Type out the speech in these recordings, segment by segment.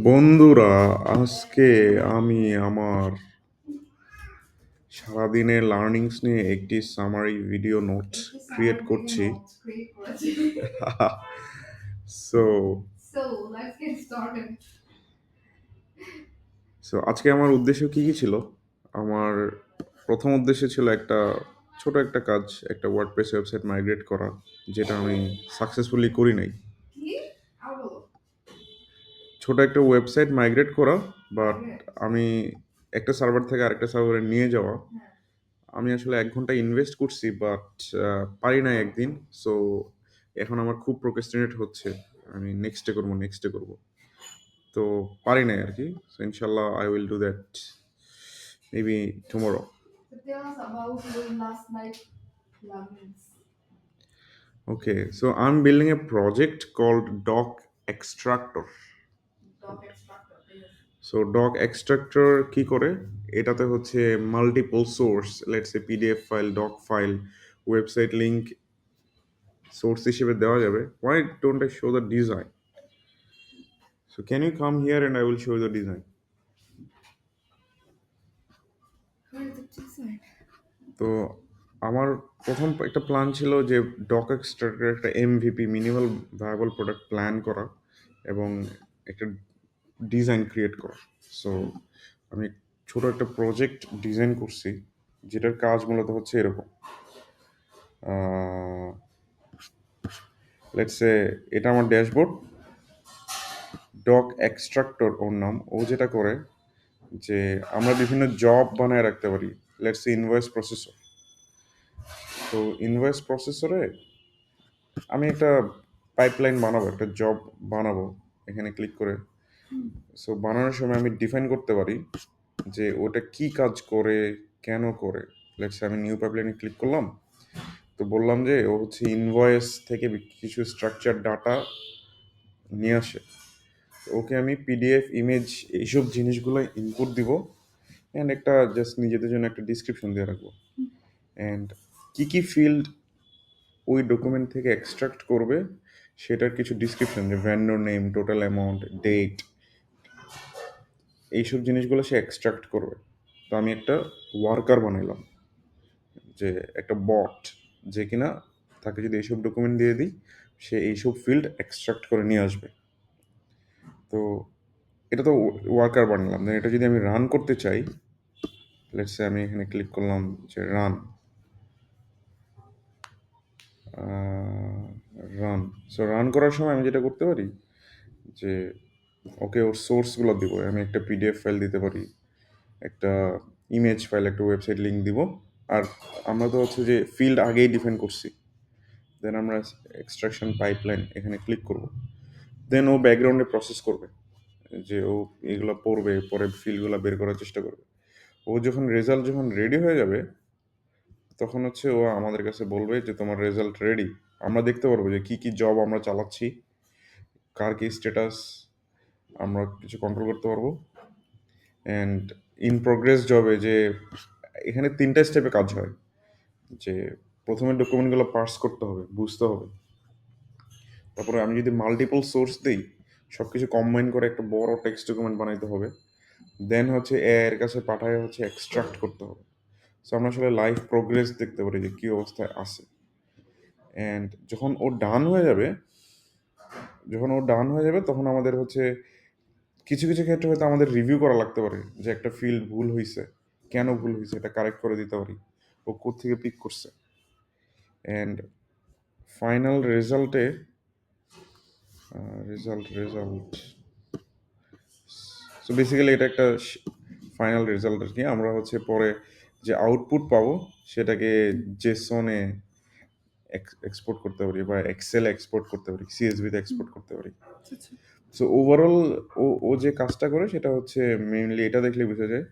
বন্ধুরা, আজকে আমি আমার সারাদিনের লার্নিংস নিয়ে একটি সামারি ভিডিও নোট ক্রিয়েট করছি। সো সো আজকে আমার উদ্দেশ্য কি কি ছিল? আমার প্রথম উদ্দেশ্য ছিল ছোট একটা কাজ, একটা ওয়ার্ডপ্রেস ওয়েবসাইট মাইগ্রেট করা, যেটা আমি সাকসেসফুলি করি নাই। ছোট একটা ওয়েবসাইট মাইগ্রেট করা, বাট আমি একটা সার্ভার থেকে আরেকটা সার্ভারে নিয়ে যাওয়া। আমি আসলে ১ ঘন্টা ইনভেস্ট করছি, বাট পারি নাই একদিন। সো এখন আমার খুব প্রোক্রাস্টিনেট হচ্ছে। আমি নেক্সটে করব। তো পারি নাই আর কি। সো ইনশাল্লাহ I will do that maybe tomorrow. Okay, so I'm building a project called Doc Extractor. So Doc Extractor কি করে? এটাতে হচ্ছে multiple source, let's a PDF file, doc file, website link source হিসেবে দেওয়া যাবে। Why don't I show the design? So can you come here and I will show you the design. তো আমার প্রথম একটা প্ল্যান ছিল যে ডক এক্সট্রাক্টর একটা MVP, minimal viable product plan করা এবং একটা ডিজাইন ক্রিয়েট করা। সো আমি ছোট একটা প্রজেক্ট ডিজাইন করছি, যেটার কাজ মূলত হচ্ছে এরকম। লেটস সে এটা আমার ড্যাশবোর্ড। ডক এক্সট্রাক্টর ওর নাম। ও যেটা করে যে আমরা বিভিন্ন জব বানায় রাখতে পারি। Let's say invoice processor. তো ইনভয়েস প্রসেসরে আমি একটা পাইপলাইন বানাবো, একটা জব বানাবো। এখানে ক্লিক করে সো বানানোর সময় আমি ডিফাইন করতে পারি যে ওটা কি কাজ করে, কেন করে। লেটস আমি নিউ পাইপলাইনে ক্লিক করলাম। তো বললাম যে ও হচ্ছে ইনভয়েস থেকে কিছু স্ট্রাকচার ডাটা নিয়ে আসে। ওকে আমি পিডিএফ, ইমেজ, এইসব জিনিসগুলো ইনপুট দিব অ্যান্ড একটা জাস্ট নিজেদের জন্য একটা ডিসক্রিপশন দিয়ে রাখবো। অ্যান্ড কি কি ফিল্ড ওই ডকুমেন্ট থেকে এক্সট্রাক্ট করবে সেটার কিছু ডিসক্রিপশন, যে vendor name, total amount, date, এইসব জিনিসগুলো সে এক্সট্রাক্ট করবে। তো আমি একটা ওয়ার্কার বানাইলাম, যে একটা বট, যে কিনা তাকে যদি এইসব ডকুমেন্ট দিয়ে দিই সে এইসব ফিল্ড এক্সট্রাক্ট করে নিয়ে আসবে। তো এটা তো ওয়ার্কার বানালাম। দেন এটা যদি আমি রান করতে চাই, লেটসে আমি এখানে ক্লিক করলাম যে রান। রান। সো রান করার সময় আমি যেটা করতে পারি যে ওকে ওর সোর্সগুলো দিব। আমি একটা পিডিএফ ফাইল দিতে পারি, একটা ইমেজ ফাইল, একটা ওয়েবসাইট লিঙ্ক দিব। আর আমরা তো হচ্ছে যে ফিল্ড আগেই ডিফাইন করছি। দেন আমরা এক্সট্রাকশন পাইপলাইন এখানে ক্লিক করব। দেন ও ব্যাকগ্রাউন্ডে প্রসেস করবে, যে ও এগুলো পড়বে, পরে ফিল্ডগুলো বের করার চেষ্টা করবে। ও যখন রেজাল্ট যখন রেডি হয়ে যাবে তখন হচ্ছে ও আমাদের কাছে বলবে যে তোমার রেজাল্ট রেডি। আমরা দেখতে পারবো যে কি কি জব আমরা চালাচ্ছি, কার কি স্ট্যাটাস, আমরা কিছু কন্ট্রোল করতে পারবো। অ্যান্ড ইন প্রোগ্রেস জবে যে এখানে 3টা স্টেপে কাজ হয়। যে প্রথমে ডকুমেন্টগুলো পার্স করতে হবে, বুঝতে হবে। তারপরে আমি যদি মাল্টিপল সোর্স দিই, সব কিছু কম্বাইন করে একটা বড় টেক্সট ডকুমেন্ট বানাইতে হবে। দেন হচ্ছে এর কাছে পাঠায় হচ্ছে এক্সট্রাক্ট করতে হবে। সো আমরা আসলে লাইভ প্রোগ্রেস দেখতে পারি যে কী অবস্থায় আছে। অ্যান্ড যখন ও ডান হয়ে যাবে তখন আমাদের হচ্ছে কিছু কিছু ক্ষেত্রে হয়তো আমাদের রিভিউ করা লাগতে পারে, যে একটা ফিল্ড ভুল হয়েছে, কেন ভুল হয়েছে এটা কারেক্ট করে দিতে পারি, ও কোত্থেকে পিক করছে। অ্যান্ড ফাইনাল রেজাল্টে রেজাল্ট সো বেসিক্যালি এটা একটা ফাইনাল রেজাল্ট আর কি। আমরা হচ্ছে পরে যে আউটপুট পাবো সেটাকে জেসনে এক্সপোর্ট করতে পারি, বা এক্সেলে এক্সপোর্ট করতে পারি, সিএসভিতে এক্সপোর্ট করতে পারি। সো ওভারঅল ও যে কাজটা করে সেটা হচ্ছে মেইনলি এটা দেখলে বোঝা যায়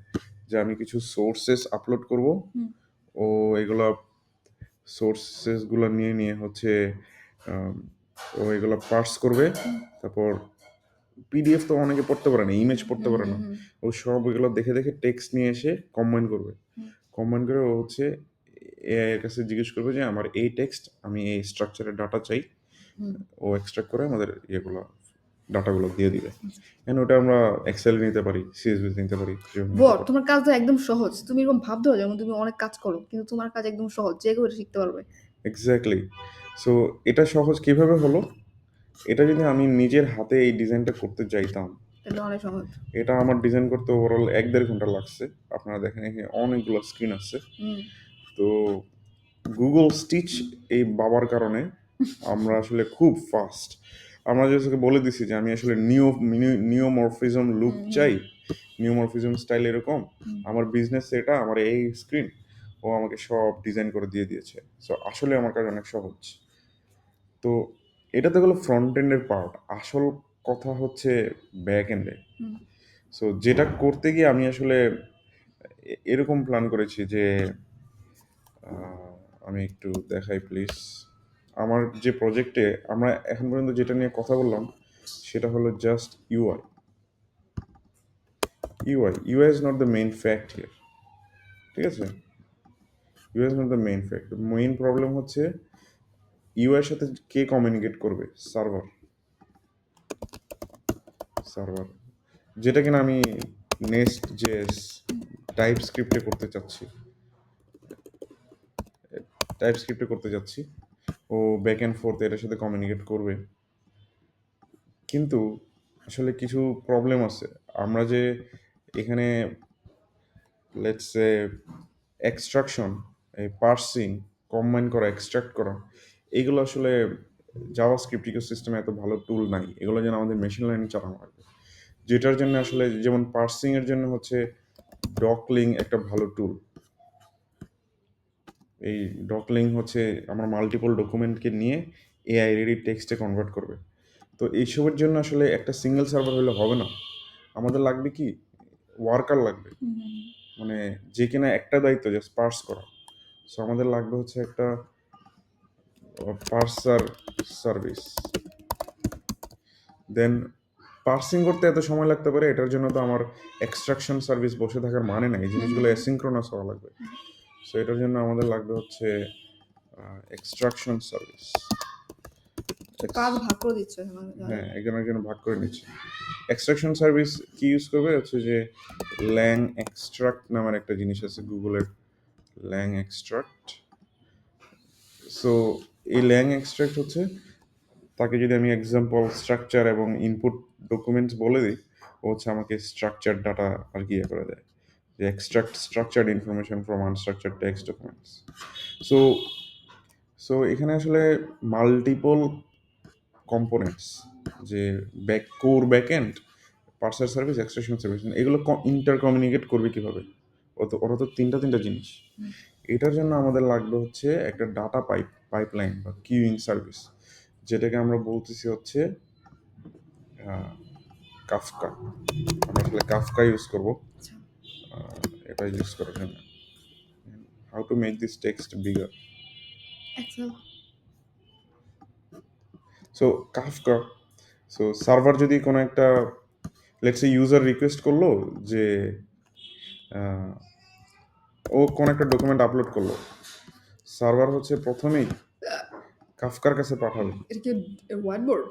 যে আমি কিছু সোর্সেস আপলোড করব। ও এগুলা সোর্সেসগুলো নিয়ে নিয়ে হচ্ছে আম, ও এগুলো পার্স করবে। তারপর পিডিএফ তো অনেকে পড়তে পারে না, ইমেজ পড়তে পারে না। ও সব এগুলো দেখে দেখে টেক্সট নিয়ে এসে কম্বাইন করবে। কম্বাইন করে ও হচ্ছে এআই এর কাছে জিজ্ঞেস করবে যে আমার এই টেক্সট, আমি এই স্ট্রাকচারের ডাটা চাই। ও এক্সট্রাক্ট করে আমাদের ইয়েগুলো ডাটাগুলো দিয়ে দিবে। এন্ড ওটা আমরা এক্সেল নিতে পারি, সিএসভি নিতে পারি, যেভাবে নিতে বট পারি। তোমার কাজ তো একদম সহজ, তুমি এরকম ভাবতে হবে যেমন তুমি অনেক কাজ করো, কিন্তু তোমার কাজ একদম সহজ, যে কেউ এটা শিখতে পারবে। এক্স্যাক্টলি। সো এটা সহজ কিভাবে হলো? এটা যদি আমি নিজের হাতে এই ডিজাইনটা করতে যাইতাম, এটা অনেক সহজ। এটা আমার ডিজাইন করতে ওভারঅল 1-1.5 ঘন্টা লাগছে। আপনারা দেখেন এখানে অনেকগুলো স্ক্রিন আছে। হুম। তো গুগল স্টিচ এই বাবার কারণে আমরা আসলে খুব ফাস্ট। আমরা জাস্ট বলে দিছি যে আমি আসলে নিওমরফিজম লুক চাই, নিওমরফিজম স্টাইল এরকম, আমার বিজনেস এটা, আমার এই স্ক্রিন, ও আমাকে সব ডিজাইন করে দিয়ে দিয়েছে। সো আসলে আমার কাছে অনেক সহজ। তো এটা তো গেলো ফ্রন্ট এন্ডের পার্ট। আসল কথা হচ্ছে ব্যাক এন্ডে। সো যেটা করতে গিয়ে আমি আসলে এরকম প্ল্যান করেছি যে আমি একটু দেখাই প্লিজ। আমার যে প্রজেক্টে আমরা এখন পর্যন্ত যেটা নিয়ে কথা বললাম সেটা হলো just UI. UI is not the main fact here, ঠিক আছে? UI is not the main fact. Main problem হচ্ছে ইউআই এর সাথে কে কমিউনিকেট করবে? সার্ভার। সার্ভার যেটা কিনা আমি নেক্সট জেএস টাইপ স্ক্রিপ্টে করতে চাচ্ছি। টাইপ স্ক্রিপ্টে করতে যাচ্ছি। ও ব্যাক অ্যান্ড ফোর্থ এটার সাথে কমিউনিকেট করবে। কিন্তু আসলে কিছু প্রবলেম আছে। আমরা যে এখানে লেটস সে এক্সট্রাকশন, এই পার্সিং, কম্বাইন করা, এক্সট্রাক্ট করা, এগুলো আসলে জাভাস্ক্রিপ্ট ইকোসিস্টেমে এত ভালো টুল নাই। এগুলো যেন আমাদের মেশিন লার্নিং চালানো লাগবে। যেটার জন্য আসলে যেমন পার্সিং এর জন্য হচ্ছে ডকলিং একটা ভালো টুল। এই ডকলিং হচ্ছে আমার মাল্টিপল ডকুমেন্টকে নিয়ে এআই রেডি টেক্সটে কনভার্ট করবে। তো এইসবের জন্য আসলে একটা সিঙ্গেল সার্ভার হলে হবে না। আমাদের লাগবে কি, ওয়ার্কার লাগবে, মানে যে কিনা একটা দায়িত্ব জাস্ট পার্স করা। সো আমাদের লাগবে হচ্ছে একটা পার্সার সার্ভিস। দেন পার্সিং করতে এত সময় লাগতে পারে, এটার জন্য তো আমার এক্সট্রাকশন সার্ভিস বসে থাকার মানে নাই। এই জিনিসগুলো অ্যাসিঙ্ক্রোনাস হওয়া লাগবে। সো এটার জন্য আমাদের লাগবে হচ্ছে এক্সট্রাকশন সার্ভিস। কাজ ভাগ করে দিচ্ছে। হ্যাঁ, একজন একজন ভাগ করে নিচ্ছে। এক্সট্রাকশন সার্ভিস কি ইউজ করবে হচ্ছে যে ল্যাং এক্সট্রাক্ট নামের একটা জিনিস আছে গুগলের, ল্যাং এক্সট্রাক্ট। সো এই ল্যাং এক্সট্রাক্ট হচ্ছে, তাকে যদি আমি এক্সাম্পল স্ট্রাকচার এবং ইনপুট ডকুমেন্টস বলে দিই, ও হচ্ছে আমাকে স্ট্রাকচার ডাটা আর কি ইয়ে করে দেয়, যে extract structured information from unstructured text documents. So so এখানে আসলে মাল্টিপল কম্পোনেন্টস, যে core backend, পার্সার service, extraction service, এগুলো ইন্টার কমিউনিকেট করবে কিভাবে? ওরা তো তিনটা জিনিস। এটার জন্য আমাদের লাগবে হচ্ছে একটা ডাটা পাইপলাইন বা কিউইং সার্ভিস, যেটাকে আমরা বলতেছি হচ্ছে কাফকা। আমরা আসলে কাফকা ইউজ করব এটা ইউজ করার জন্য। How to make this text bigger? Excel. So Kafka, so server যদি কোনো একটা লেটস সে ইউজার রিকোয়েস্ট করলো যে ও কোন একটা ডকুমেন্ট আপলোড করলো, সার্ভার হচ্ছে প্রথমেই কাফকার কাছে পাঠাবে। এটা কি হোয়াইট বোর্ড?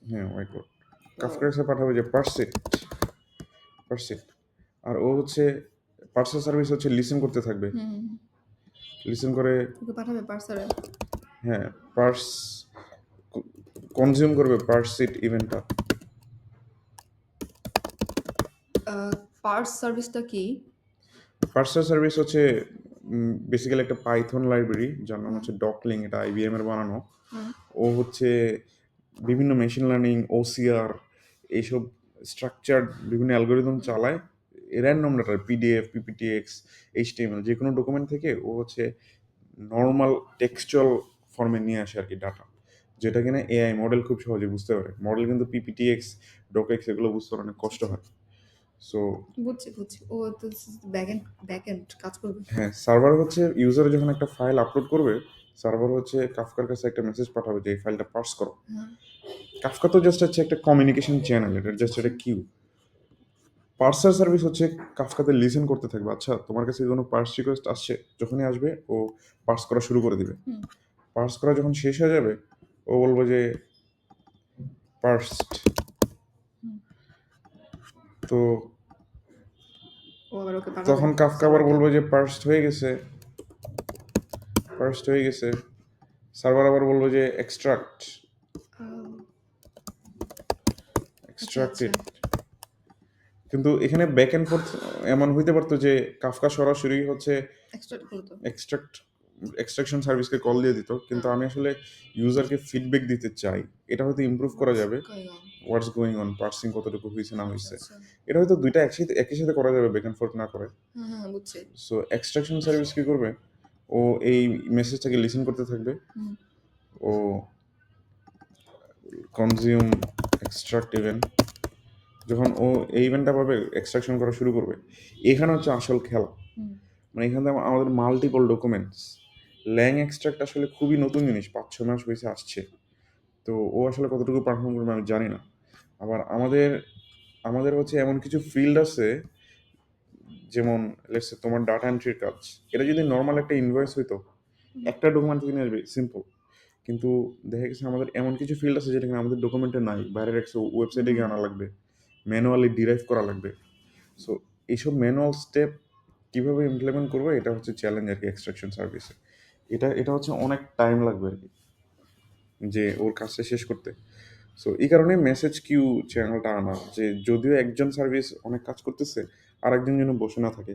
হ্যাঁ, হোয়াইট বোর্ড। কাফকার কাছে পাঠাবে যে পার্সিট। আর ও হচ্ছে পার্সেল সার্ভিস হচ্ছে লিসেন করতে থাকবে, লিসেন করে ওকে পাঠাবে পার্সারে। হ্যাঁ কনজিউম করবে পার্সিট ইভেন্টটা। পার্স সার্ভিসটা কি? পার্সেল সার্ভিস হচ্ছে বেসিক্যালি একটা পাইথন লাইব্রেরি যার নাম হচ্ছে ডকলিং, এটা আইবিএম এর বানানো। ও হচ্ছে বিভিন্ন মেশিন লার্নিং, ওসিআর, এইসব স্ট্রাকচার্ড বিভিন্ন অ্যালগোরিদম চালায় random data, PDF, PPTX, HTML, যে কোনো ডকুমেন্ট থেকে ও হচ্ছে নর্মাল টেক্সচুয়াল ফর্মে নিয়ে আসে আর কি ডাটা, যেটা কিনা এআই মডেল খুব সহজে বুঝতে পারে। মডেল কিন্তু পিপিটিএক্স, ডকেক্স এগুলো বুঝতে অনেক কষ্ট হয়। সো বুঝছি ও তো ব্যাকএন্ড কাজ করবে। হ্যাঁ, সার্ভার হচ্ছে ইউজার যখন একটা ফাইল আপলোড করবে, সার্ভার হচ্ছে কাফকার কাছে একটা মেসেজ পাঠাবে যে এই ফাইলটা পার্স করো। কাফকা তো জাস্ট হচ্ছে একটা কমিউনিকেশন চ্যানেল, এটা জাস্ট একটা কিউ। পার্সার সার্ভিস হচ্ছে কাফকাতে লিসেন করতে থাকবে। আচ্ছা, তোমার কাছে কোনো পার্স রিকোয়েস্ট আসছে, যখনই আসবে ও পার্স করা শুরু করে দিবে। পার্স করা যখন শেষ হয়ে যাবে, ও বলবে যে পার্সড, তো ও আবার ওকে পাঠাবে তখন কাফকা আবার সার্ভারকে। বলবে যে পার্সড হয়ে গেছে। সার্ভার আবার বলবো যে এক্সট্রাক্ট আচ্ছা আচ্ছা। এক্সট্রাক্টেড। কিন্তু এখানে ব্যাক অ্যান্ড ফোর্থ এমন হইতে পারতো যে কাফকা সরাসরি হচ্ছে এক্সট্রাক্ট করতো। এক্সট্রাকশন সার্ভিসকে কল দিয়ে দিত, কিন্তু আমি আসলে ইউজারকে ফিডব্যাক দিতে চাই। এটা হয়তো ইমপ্রুভ করা যাবে, হোয়াটস গোয়িং অন, পার্সিং কতটুকু হয়েছে না আচ্ছা হয়েছে। আচ্ছা। এটা হয়তো দুইটা একই সাথে করা যাবে ব্যাক অ্যান্ড ফোর্থ না করে। হ্যাঁ হ্যাঁ বুঝছি। সো এক্সট্রাকশন সার্ভিস কি করবে, ও এই মেসেজটাকে লিসেন করতে থাকবে, হুম ও কনজিউম এক্সট্রাক্ট ইভেন্ট। যখন ও এই ইভেন্টটা পাবে এক্সট্রাকশন করা শুরু করবে। এখানে হচ্ছে আসল খেলা। হুম মানে এখান থেকে আমাদের মাল্টিপল ডকুমেন্টস, ল্যাং এক্সট্রাক্ট আসলে খুবই নতুন জিনিস, 5-6 মাস হয়েছে আসছে। তো ও আসলে কতটুকু পারফর্ম করবে আমি জানি না। আবার আমাদের আমাদের হচ্ছে এমন কিছু ফিল্ড আছে, যেমন লেটস সে তোমার ডাটা এন্ট্রির কাজ, এটা যদি নর্মাল একটা ইনভয়েস হইতো, একটা ডকুমেন্ট থেকে নিয়ে আসবে, সিম্পল। কিন্তু দেখা গেছে আমাদের এমন কিছু ফিল্ড আছে যেটা কিনা আমাদের ডকুমেন্টে নাই, বাইরের একটা ওয়েবসাইটে গিয়ে আনা লাগবে, ম্যানুয়ালি ডিরাইভ করা লাগবে। সো এইসব ম্যানুয়াল স্টেপ কীভাবে ইমপ্লিমেন্ট করবো, এটা হচ্ছে চ্যালেঞ্জ আর কি এক্সট্রাকশন সার্ভিসে। এটা হচ্ছে অনেক টাইম লাগবে আর কি, যে ওর কাজটা শেষ করতে। সো এই কারণে মেসেজ কিউ চ্যানেলটা আনা, যে যদিও একজন সার্ভিস অনেক কাজ করতেছে, আর একজন যেন বসে না থাকে।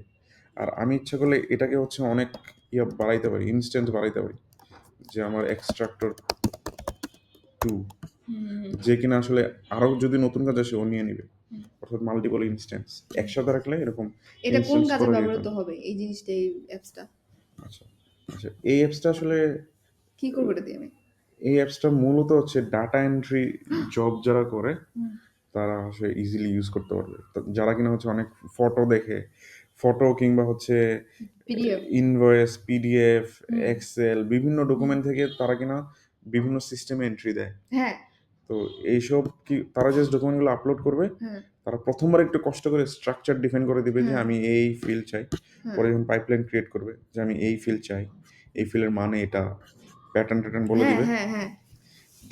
আর আমি ইচ্ছা করলে এটাকে হচ্ছে অনেক বাড়াইতে পারি, ইনস্ট্যান্স বাড়াইতে পারি, যে আমার এক্সট্রাক্টর 2, হুম যে কিনা আসলে আরও যদি নতুন কাজ আসে ও নিয়ে নিবে, হুম। অর্থাৎ মাল্টিপল ইনস্ট্যান্স একসাথে রাখলে এরকম এটা কোন ইনস্ট্যান্স কাজে করা যেত ব্যবহৃত না। হবে এই জিনিসটা, এই অ্যাপসটা? আচ্ছা আচ্ছা, এই অ্যাপসটা আসলে কি করবো এটা দিয়ে আমি? এই অ্যাপসটা মূলত হচ্ছে ডাটা এন্ট্রি জব যারা করে হুম তারা হচ্ছে ইজিলি ইউজ করতে পারবে। যারা কিনা হচ্ছে অনেক ফটো দেখে, ফটো কিংবা হচ্ছে পিডিএফ। ইনভয়েস, পিডিএফ, হুম এক্সেল, বিভিন্ন হুম। ডকুমেন্ট থেকে তারা কিনা বিভিন্ন সিস্টেমে এন্ট্রি দেয়। হ্যাঁ তো এইসব কি তারা জাস্ট ডকুমেন্টগুলো আপলোড করবে, হ্যাঁ তারা প্রথমবার একটু কষ্ট করে স্ট্রাকচার ডিফাইন করে দিবে যে হ্যাঁ আমি এই ফিল্ড চাই। হ্যাঁ পরে যখন পাইপলাইন ক্রিয়েট করবে যে আমি এই ফিল্ড চাই, এই ফিল্ডের মানে এটা, প্যাটার্ন ট্যাটার্ন বলে হ্যাঁ দিবে, হ্যাঁ হ্যাঁ।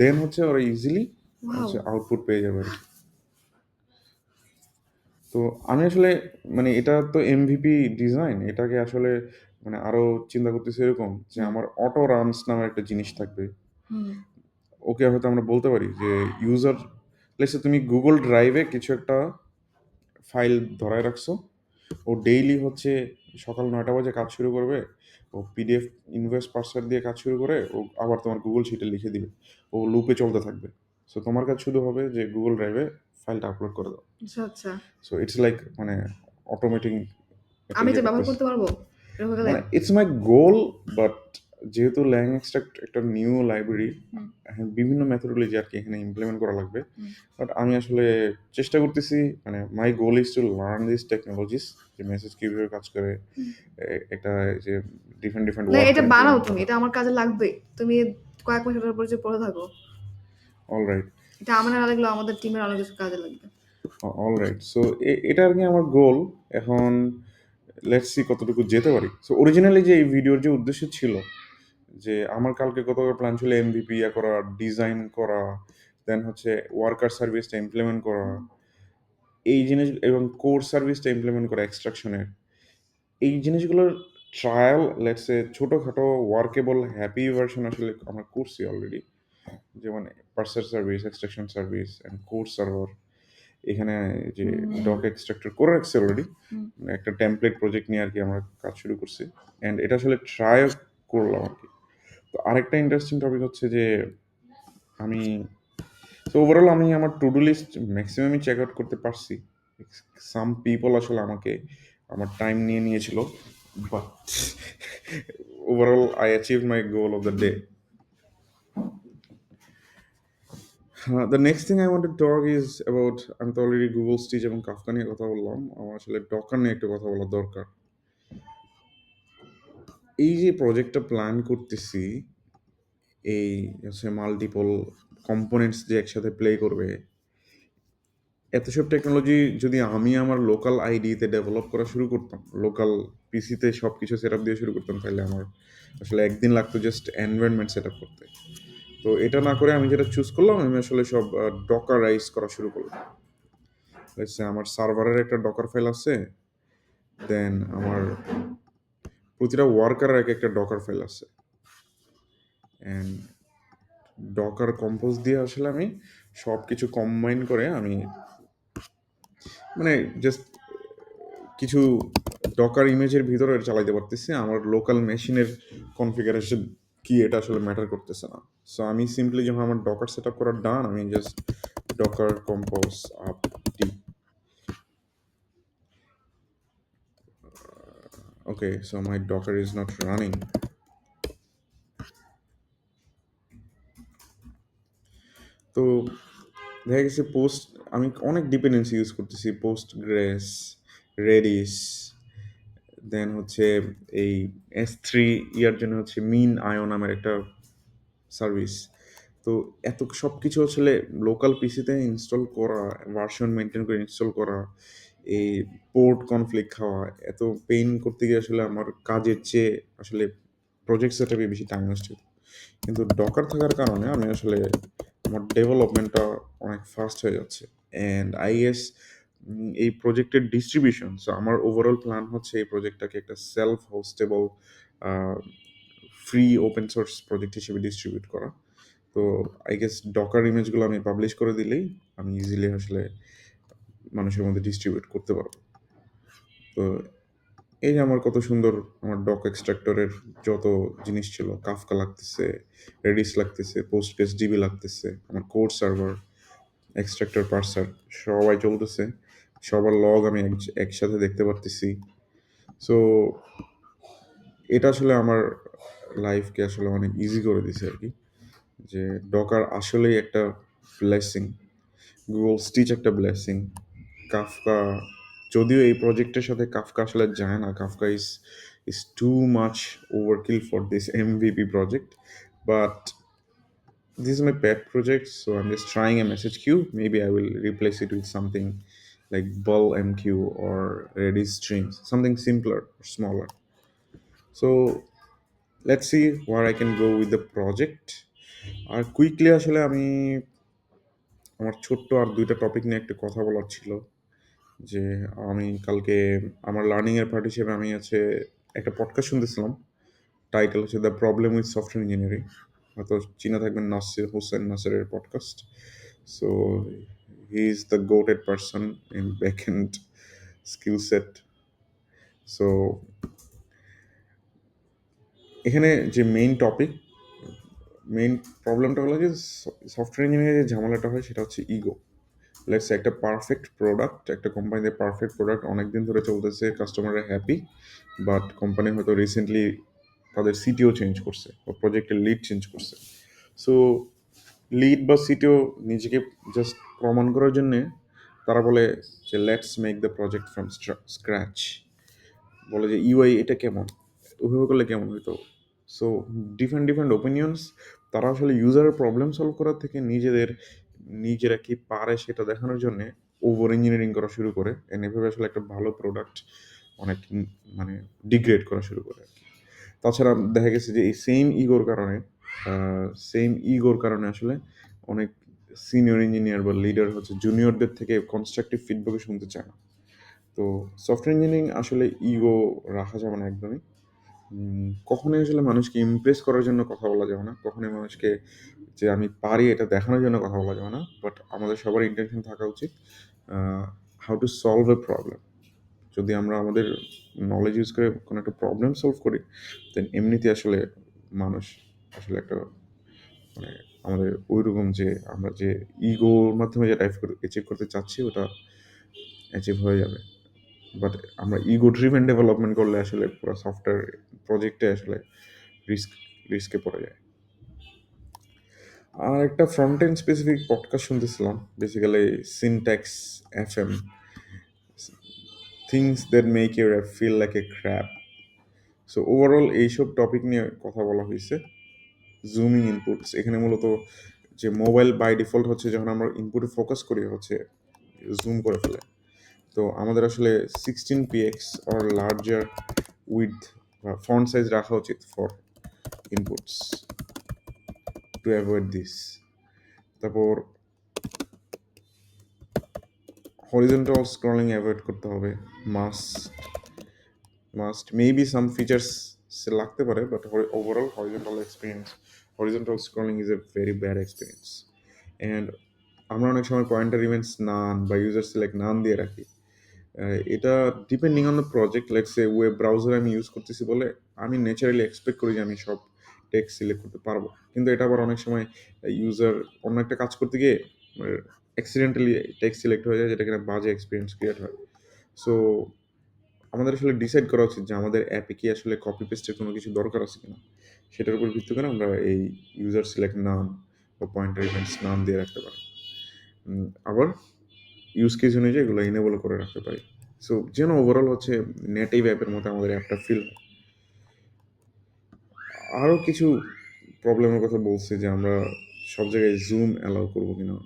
দেন হচ্ছে ওরা ইজিলি ওয়াও। হচ্ছে আউটপুট পেয়ে যাবে আর কি। তো আমি আসলে মানে এটা তো এমভিপি ডিজাইন, এটাকে আসলে মানে আরো চিন্তা করতেছি এরকম যে হুম আমার অটো রানস নামের একটা জিনিস থাকবে। হুম ওকে হয়তো আমরা বলতে পারি যে ইউজার, লেটস সে তুমি গুগল ড্রাইভে কিছু একটা ফাইল ধরায় রাখছো, ও ডেইলি হচ্ছে সকাল 9টা বাজে কাজ শুরু করবে, ও পিডিএফ ইনভয়েস পার্সার দিয়ে কাজ শুরু করে, ও আবার তোমার গুগল শিটে লিখে দিবে, ও লুপে চলতে থাকবে। সো তোমার কাজ শুধু হবে যে গুগল ড্রাইভে ফাইলটা আপলোড করে দাও। আচ্ছা আচ্ছা। সো ইটস লাইক মানে অটোমেটিং একটা আমি ইয়ে এটা ব্যবহার করতেছে। করতে পারবো এরকম গেলে? মানে ইটস মাই গোল, বাট যেহেতু ল্যাং এক্সট্রাক্ট একটা নিউ লাইব্রেরি, হুম বিভিন্ন মেথোডোলজি আর কি এখানে ইমপ্লিমেন্ট করা লাগবে। হুম। বাট আমি আসলে চেষ্টা করতেছি, মানে my goal is to learn this technologies, যে মেসেজ কীভাবে কাজ করে, একটা যে ডিফারেন্ট ডিফারেন্ট না ওয়ার্ক এটা বানাও ইমপ্লিমেন্ট তুমি, করা। এটা আমার কাজে লাগবে। তুমি কয়েক মাস এটার পরিচয় পড়ে থাকো। অল রাইট, এটা আমার না লাগলেও আমাদের টিমের অনেক কিছু কাজে লাগবে। All right. সো এটা আর কি আমার গোল। এখন লেটস সি কতটুকু যেতে পারি। সো অরিজিনালি যে এই ভিডিওর যে উদ্দেশ্য ছিল, যে আমার কালকে কত প্ল্যান ছিল এমভিপি ইয়া করা, ডিজাইন করা, দেন হচ্ছে ওয়ার্কার সার্ভিসটা ইমপ্লিমেন্ট করা, এই জিনিস এবং কোর সার্ভিসটা ইমপ্লিমেন্ট করা এক্সট্রাকশনের, এই জিনিসগুলোর ট্রায়াল লেটসে ছোটোখাটো ওয়ার্কেবল হ্যাপি ভার্সন আসলে আমরা করছি অলরেডি। যেমন parser service, extraction service and core server, এখানে যে ডক এক্সট্রাক্টর করে রাখছে অলরেডি, হুম একটা টেমপ্লেট প্রজেক্ট নিয়ে আর কি আমরা কাজ শুরু করছি, অ্যান্ড এটা আসলে ট্রাই করলাম আর কি। তো আরেকটা ইন্টারেস্টিং টপিক হচ্ছে যে আমি, তো ওভারঅল আমি আমার টু ডু লিস্ট ম্যাক্সিমামই চেক আউট করতে পারছি। সাম পিপল আসলে আমাকে আমার টাইম নিয়ে নিয়েছিল, but overall I achieve my goal of the day. The next thing I want to talk is about, আমি তো অলরেডি গুগল স্টিচ এবং কাফকা নিয়ে কথা বললাম, আমার আসলে ডকার নিয়ে একটু কথা বলা দরকার। এই যে প্রজেক্টটা প্ল্যান করতেছি, এই হচ্ছে মাল্টিপল কম্পোনেন্টস যে একসাথে প্লে করবে, এত সব টেকনোলজি যদি আমি আমার লোকাল আইডিতে ডেভেলপ করা শুরু করতাম, লোকাল পিসিতে সব কিছু সেট আপ দিয়ে শুরু করতাম, তাহলে আমার আসলে একদিন লাগতো জাস্ট এনভায়রনমেন্ট সেট আপ করতে। তো এটা না করে আমি যেটা চুজ করলাম, আমি আসলে সব ডকারাইজ করা শুরু করলাম। লেটস সে আমার সার্ভারের একটা ডকার ফাইল আছে, দেন আমার প্রতিটা ওয়ার্কারের একটা ডকার ফাইল আছে, অ্যান্ড ডকার কম্পোজ দিয়ে আসলে আমি সব কিছু কম্বাইন করে আমি মানে জাস্ট কিছু ডকার ইমেজের ভিতরে চালাইতে পারতেছি। আমার লোকাল মেশিনের কনফিগারেশন কি এটা আসলে ম্যাটার করতেছে না। সো আমি সিম্পলি যখন আমার ডকার সেট আপ করার ডান, আমি just Docker compose up D. Okay, so my Docker is not running. তো দেখা গেছে পোস্ট, আমি অনেক ডিপেন্ডেন্সি ইউজ করতেছি, পোস্ট গ্রেস, রেডিস, দেন হচ্ছে এই S3 ইয়ার জন্য হচ্ছে মিন আয়ো নামের একটা সার্ভিস। তো এত সব কিছু আসলে লোকাল পিসিতে ইনস্টল করা, ভার্সন মেনটেন করে ইনস্টল করা, এই পোর্ট কনফ্লিক্ট খাওয়া, এত পেইন করতে গিয়ে আসলে আমার কাজের চেয়ে আসলে প্রজেক্ট সেটআপে বেশি টাইম নষ্ট হতো। কিন্তু ডকার থাকার কারণে আমি আসলে আমার ডেভেলপমেন্টটা অনেক ফাস্ট হয়ে যাচ্ছে। অ্যান্ড আই গেস এই প্রজেক্টের ডিস্ট্রিবিউশন, সো আমার ওভারঅল প্ল্যান হচ্ছে এই প্রজেক্টটাকে একটা self hostable free open source project হিসেবে ডিস্ট্রিবিউট করা। তো আই গেস ডকার ইমেজগুলো আমি পাবলিশ করে দিলেই আমি ইজিলি আসলে মানুষের মধ্যে ডিস্ট্রিবিউট করতে পারবো। তো এই যে আমার কত সুন্দর আমার ডক এক্সট্রাক্টরের যত জিনিস ছিল, কাফকা লাগতেছে, রেডিস লাগতেছে, পোস্টগ্রেস ডিবি লাগতেছে, আমার কোড সার্ভার, এক্সট্রাক্টর পার্সার সবাই চলতেছে, সবার লগ আমি একসাথে দেখতে পারতেছি। সো এটা আসলে আমার লাইফকে আসলে অনেক ইজি করে দিছে আর কি, যে ডকার আসলেই একটা ব্লেসিং, গুগল স্টিচ একটা ব্লেসিং, কাফকা যদিও এই প্রজেক্টের সাথে কাফকা আসলে যায় না, Kafka is too much overkill for this MVP project, but this is my pet project, so I'm just trying a message queue. Maybe I will replace it with something like Bull MQ or Redis streams, something simpler or smaller. So let's see where I can go with the project. আর quickly আসলে আমি আমার ছোট্ট আর দুইটা topic নিয়ে একটা কথা বলার ছিল, যে আমি কালকে আমার লার্নিং এর পার্ট হিসেবে আমি আছে একটা পডকাস্ট শুনতেছিলাম, টাইটেল হচ্ছে the problem with software engineering. হয়তো চিনে থাকবেন নাসির হোসেন নাসিরের podcast. So he is the goated person in back end skill set. So এখানে যে মেইন প্রবলেমটা হলো যে সফটওয়্যার ইঞ্জিনিয়ারিং যে ঝামেলাটা হয় সেটা হচ্ছে ইগো। লেটস একটা পারফেক্ট প্রোডাক্ট, একটা কোম্পানিতে পারফেক্ট প্রোডাক্ট অনেক দিন ধরে চলতেছে, কাস্টমাররা হ্যাপি, বাট কোম্পানি হয়তো রিসেন্টলি তাদের সিটিও চেঞ্জ করছে বা প্রজেক্টের লিড চেঞ্জ করছে। সো লিড বা সিটিও নিজেকে জাস্ট প্রমাণ করার জন্যে তারা বলে যে let's make the project from scratch, বলে যে ইউআই এটা কেমন, ওইভাবে করলে কেমন হইতো। সো ডিফারেন্ট ডিফারেন্ট ওপিনিয়ন্স, তারা আসলে ইউজারের প্রবলেম সলভ করার থেকে নিজেরা কি পারে সেটা দেখানোর জন্য ওভার ইঞ্জিনিয়ারিং করা শুরু করে, এভাবে আসলে একটা ভালো প্রোডাক্ট অনেক মানে ডিগ্রেড করা শুরু করে আর কি। তাছাড়া দেখা গেছে যে এই সেম ইগোর কারণে আসলে অনেক সিনিয়র ইঞ্জিনিয়ার বা লিডার হচ্ছে জুনিয়রদের থেকে কনস্ট্রাকটিভ ফিডব্যাক শুনতে চায় না। তো সফটওয়্যার ইঞ্জিনিয়ারিং আসলে ইগো রাখা যাবে না একদমই। কখনোই আসলে মানুষকে ইমপ্রেস করার জন্য কথা বলা যাবে না, কখনোই মানুষকে যে আমি পারি এটা দেখানোর জন্য কথা বলা যাবে না, বাট আমাদের সবার ইন্টেনশন থাকা উচিত how to solve a problem. যদি আমরা আমাদের নলেজ ইউজ করে কোনো একটা প্রবলেম সলভ করি, দেন এমনিতে আসলে মানুষ আসলে একটা মানে আমাদের ওইরকম যে আমরা যে ইগোর মাধ্যমে যে অ্যাচিভ করতে চাচ্ছি ওটা অ্যাচিভ হয়ে যাবে। বাট আমরা ইগো ড্রিভেন ডেভেলপমেন্ট করলে আসলে পুরো সফটওয়্যার প্রজেক্টে আসলে রিস্ক রিস্কে পড়ে যায়। আর একটা ফ্রন্ট এন্ড স্পেসিফিক পডকাস্ট শুনতেছিলাম, basically syntax FM, things that make your app feel like a crap. So overall এইসব টপিক নিয়ে কথা বলা হয়েছে। জুমিং ইনপুটস, এখানে মূলত যে মোবাইল বাই ডিফল্ট হচ্ছে যখন আমরা ইনপুটে ফোকাস করি হচ্ছে জুম করে ফেলে। তো আমাদের আসলে 16px অর লার্জার উইথ বা ফন্ট সাইজ রাখা উচিত for inputs to avoid this. তারপর হরিজন্টাল স্ক্রলিং অ্যাভয়েড করতে হবে, মাস্ট মাস্ট মেবি সাম ফিচার্স লাগতে পারে, but overall horizontal scrolling is a very bad experience. And আমরা অনেক সময় পয়েন্টার ইভেন্টস নান বা ইউজার সিলেক্ট নান দিয়ে রাখি। এটা depending on the project, let's say web browser আমি ইউজ করতেছি বলে আমি ন্যাচারালি এক্সপেক্ট করি যে আমি সব টেক্সট সিলেক্ট করতে পারবো, কিন্তু এটা আবার অনেক সময় ইউজার অন্য একটা কাজ করতে গিয়ে অ্যাক্সিডেন্টালি টেক্সট সিলেক্ট হয়ে যায়, যেটা কিনা বাজে এক্সপিরিয়েন্স ক্রিয়েট হয়। সো আমাদের আসলে ডিসাইড করা উচিত যে আমাদের অ্যাপে কি আসলে কপি পেস্টের কোনো কিছু দরকার আছে কিনা, সেটার উপর ভিত্তি করে আমরা এই ইউজার সিলেক্ট নাম বা পয়েন্টার ইভেন্টস নাম দিয়ে রাখতে পারি। আবার ইউজ কেস অনুযায়ী এগুলো ইনেবল করে রাখতে পারি। সো যেন ওভারঅল হচ্ছে নেটিভ অ্যাপের মতো আমাদের অ্যাপটা ফিল হয়। আরও কিছু প্রবলেমের কথা বলছে যে আমরা সব জায়গায় জুম অ্যালাউ করবো কিনা।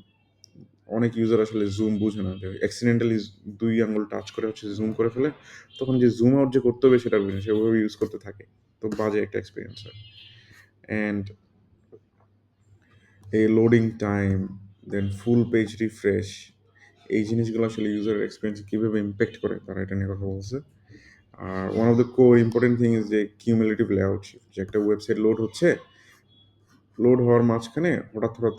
অনেক ইউজার আসলে জুম বুঝে না, যে অ্যাক্সিডেন্টালি 2 আঙ্গুল টাচ করে হচ্ছে জুম করে ফেলে, তখন যে জুম আউট যে করতে হবে সেটা বুঝে না, সেভাবে ইউজ করতে থাকে, তো বাজে একটা এক্সপিরিয়েন্স হয়। অ্যান্ড এই লোডিং টাইম, দেন ফুল পেজ রিফ্রেশ, এই জিনিসগুলো আসলে ইউজার এক্সপিরিয়েন্স কীভাবে ইম্প্যাক্ট করে তারা এটা নিয়ে কথা বলছে। আর one of the core important thing is যে কিউমুলেটিভ লেআউট শিফট, যে একটা ওয়েবসাইট লোড হচ্ছে, লোড হওয়ার মাঝখানে হঠাৎ হঠাৎ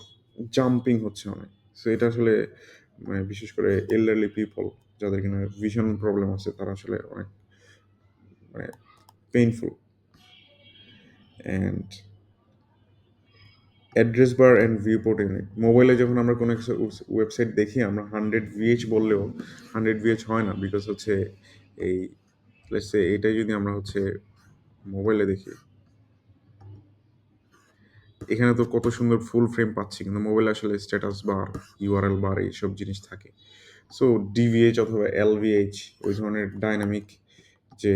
জাম্পিং হচ্ছে অনেক। সো এটা আসলে মানে বিশেষ করে এল্ডারলি পিপল, যাদের কিনা ভিশন প্রবলেম আছে, তারা আসলে অনেক মানে painful. And address bar and viewport unit, মোবাইলে যখন আমরা কোনো একটা ওয়েবসাইট দেখি, আমরা 100 VH বললেও 100 VH হয় না, বিকজ হচ্ছে এই লেটস সে এটাই যদি আমরা হচ্ছে মোবাইলে দেখি, এখানে তো কত সুন্দর ফুল ফ্রেম পাচ্ছি, কিন্তু মোবাইলে আসলে স্ট্যাটাস বার, ইউআরএল বার, এইসব জিনিস থাকে। সো ডিভিএইচ অথবা এলভিএইচ, ওই ধরনের ডাইনামিক যে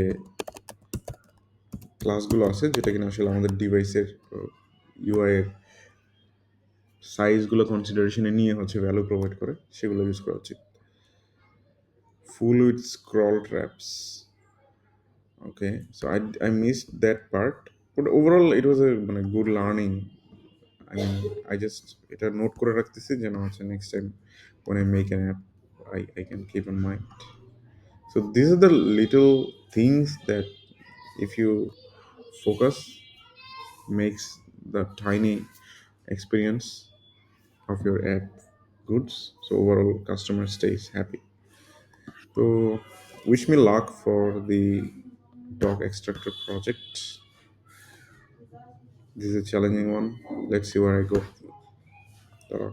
ক্লাসগুলো আছে, যেটা কিনা আসলে আমাদের ডিভাইসের ইউআই এর সাইজগুলো কনসিডারেশনে নিয়ে হচ্ছে ভ্যালু প্রোভাইড করে, সেগুলো ইউজ করা উচিত। Full with scroll traps, okay, so I missed that part, but overall it was a মানে good learning. I mean, I just এটা নোট করে রাখতেছি যেন হচ্ছে next time when I make an app, I can keep in mind. So these are the little things that, if you focus, makes the tiny experience of your app goods. So overall, customer stays happy. So wish me luck for the dog extractor project. This is a challenging one. Let's see where I go. Ta-ra.